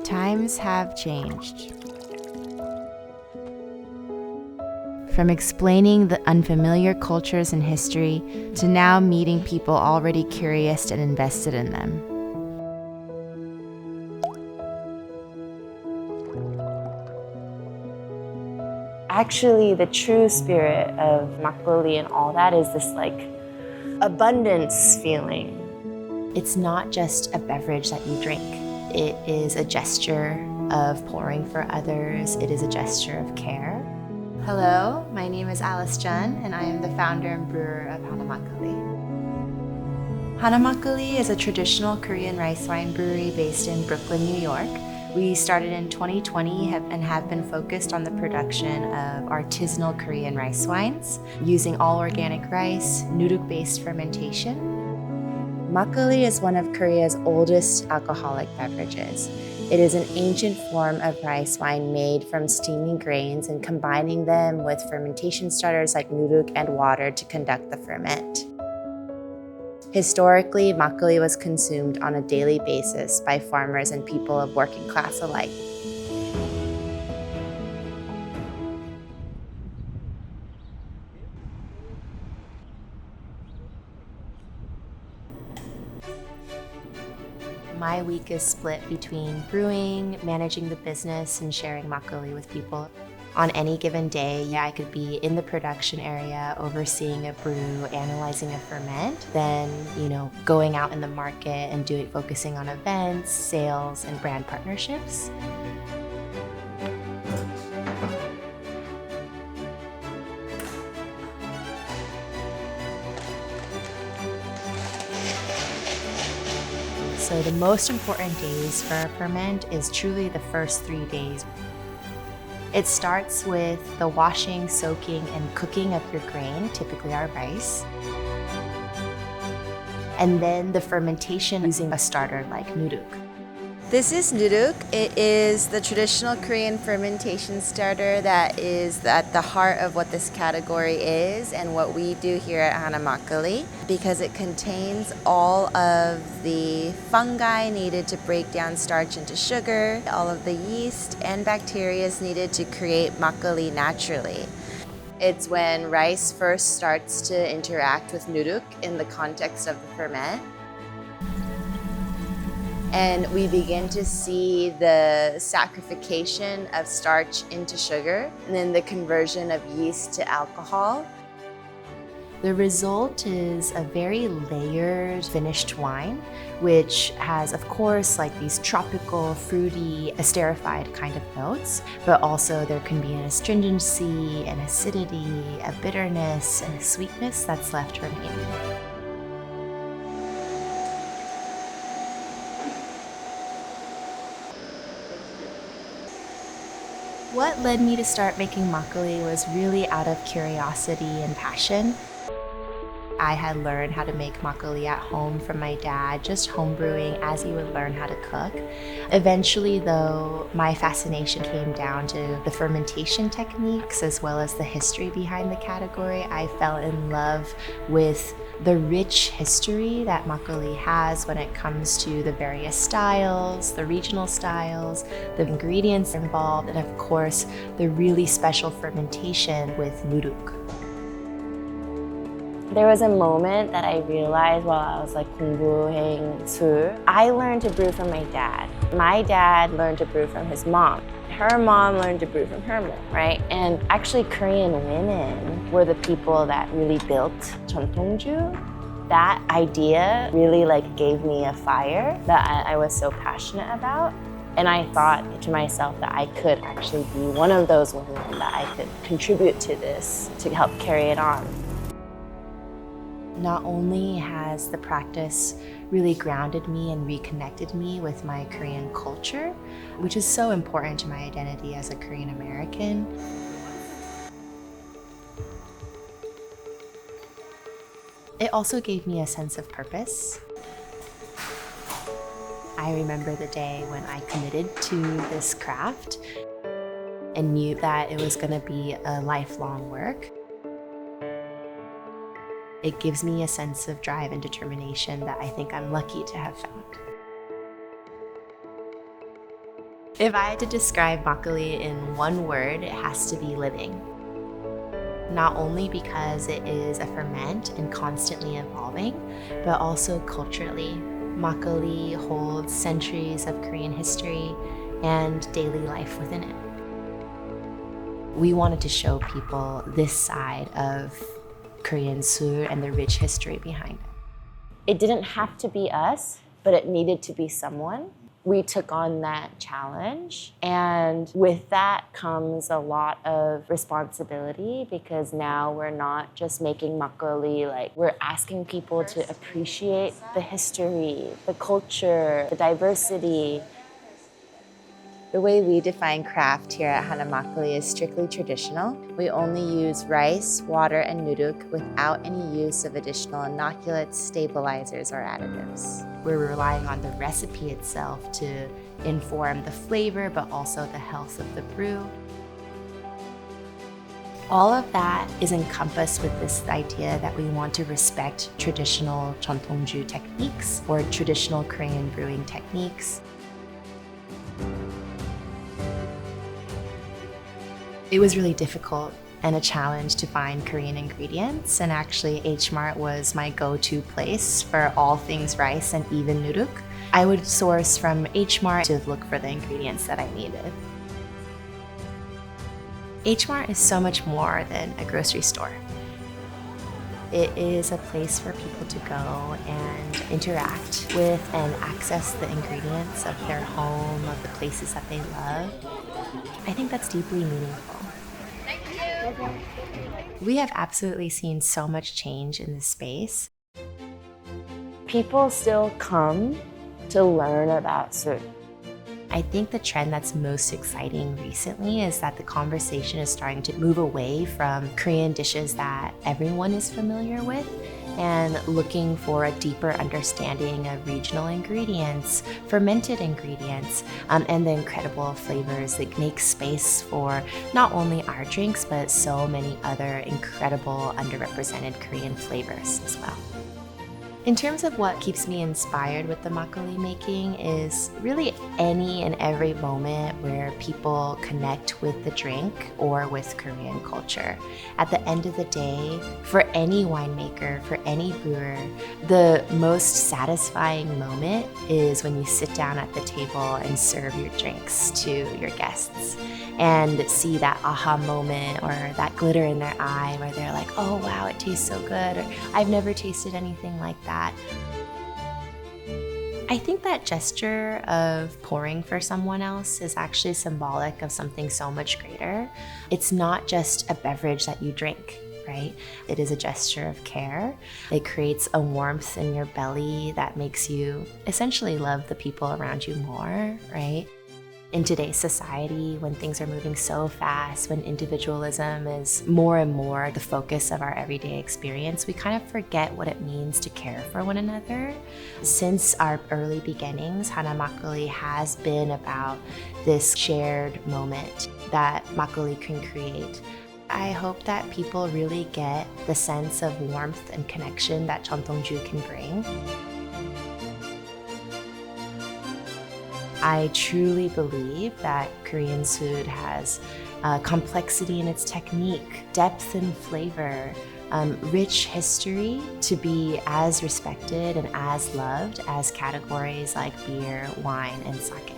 Times have changed. From explaining the unfamiliar cultures and history to now meeting people already curious and invested in them. Actually, the true spirit of macoli and all that is this abundance feeling. It's not just a beverage that you drink. It is a gesture of pouring for others. It is a gesture of care. Hello, my name is Alice Jun, and I am the founder and brewer of Hana Makgeolli. Hana Makgeolli is a traditional Korean rice wine brewery based in Brooklyn, New York. We started in 2020 and have been focused on the production of artisanal Korean rice wines using all organic rice, nuruk-based fermentation. Makgeolli is one of Korea's oldest alcoholic beverages. It is an ancient form of rice wine made from steaming grains and combining them with fermentation starters like nuruk and water to conduct the ferment. Historically, makgeolli was consumed on a daily basis by farmers and people of working class alike. My week is split between brewing, managing the business, and sharing makgeolli with people. On any given day, I could be in the production area, overseeing a brew, analyzing a ferment, then, going out in the market and focusing on events, sales, and brand partnerships. So the most important days for a ferment is truly the first 3 days. It starts with the washing, soaking, and cooking of your grain, typically our rice. And then the fermentation using a starter like nuruk. This is nuruk. It is the traditional Korean fermentation starter that is at the heart of what this category is and what we do here at Hana Makgeolli, because it contains all of the fungi needed to break down starch into sugar, all of the yeast and bacteria needed to create makgeolli naturally. It's when rice first starts to interact with nuruk in the context of the ferment. And we begin to see the sacrification of starch into sugar, and then the conversion of yeast to alcohol. The result is a very layered finished wine, which has, of course, these tropical, fruity, esterified kind of notes, but also there can be an astringency, an acidity, a bitterness, and a sweetness that's left remaining. What led me to start making makgeolli was really out of curiosity and passion. I had learned how to make makgeolli at home from my dad, just home brewing as he would learn how to cook. Eventually, though, my fascination came down to the fermentation techniques as well as the history behind the category. I fell in love with the rich history that makgeolli has when it comes to the various styles, the regional styles, the ingredients involved, and of course, the really special fermentation with nuruk. There was a moment that I realized while I was 공부행 술, I learned to brew from my dad. My dad learned to brew from his mom. Her mom learned to brew from her mom, right? And actually Korean women were the people that really built 전통주. That idea really gave me a fire that I was so passionate about. And I thought to myself that I could actually be one of those women, that I could contribute to this, to help carry it on. Not only has the practice really grounded me and reconnected me with my Korean culture, which is so important to my identity as a Korean American, it also gave me a sense of purpose. I remember the day when I committed to this craft and knew that it was going to be a lifelong work. It gives me a sense of drive and determination that I think I'm lucky to have found. If I had to describe makgeolli in one word, it has to be living. Not only because it is a ferment and constantly evolving, but also culturally. Makgeolli holds centuries of Korean history and daily life within it. We wanted to show people this side of Korean sur and the rich history behind it. It didn't have to be us, but it needed to be someone. We took on that challenge, and with that comes a lot of responsibility, because now we're not just making makgeolli, like we're asking people to appreciate the history, the culture, the diversity. The way we define craft here at Hana Makgeolli is strictly traditional. We only use rice, water, and nuruk without any use of additional inoculates, stabilizers, or additives. We're relying on the recipe itself to inform the flavor, but also the health of the brew. All of that is encompassed with this idea that we want to respect traditional 전통주 techniques or traditional Korean brewing techniques. It was really difficult and a challenge to find Korean ingredients, and actually Mart was my go-to place for all things rice and even nuruk. I would source from Mart to look for the ingredients that I needed. Mart is so much more than a grocery store. It is a place for people to go and interact with and access the ingredients of their home, of the places that they love. I think that's deeply meaningful. We have absolutely seen so much change in this space. People still come to learn about sur. I think the trend that's most exciting recently is that the conversation is starting to move away from Korean dishes that everyone is familiar with and looking for a deeper understanding of regional ingredients, fermented ingredients, and the incredible flavors that make space for not only our drinks, but so many other incredible underrepresented Korean flavors as well. In terms of what keeps me inspired with the makgeolli making is really any and every moment where people connect with the drink or with Korean culture. At the end of the day, for any winemaker, for any brewer, the most satisfying moment is when you sit down at the table and serve your drinks to your guests and see that aha moment or that glitter in their eye where they're like, oh wow, it tastes so good, or I've never tasted anything like that. I think that gesture of pouring for someone else is actually symbolic of something so much greater. It's not just a beverage that you drink, right? It is a gesture of care. It creates a warmth in your belly that makes you essentially love the people around you more, right? In today's society, when things are moving so fast, when individualism is more and more the focus of our everyday experience, we kind of forget what it means to care for one another. Since our early beginnings, Hana Makgeolli has been about this shared moment that makgeolli can create. I hope that people really get the sense of warmth and connection that 전통주 can bring. I truly believe that Korean food has complexity in its technique, depth in flavor, rich history to be as respected and as loved as categories like beer, wine, and sake.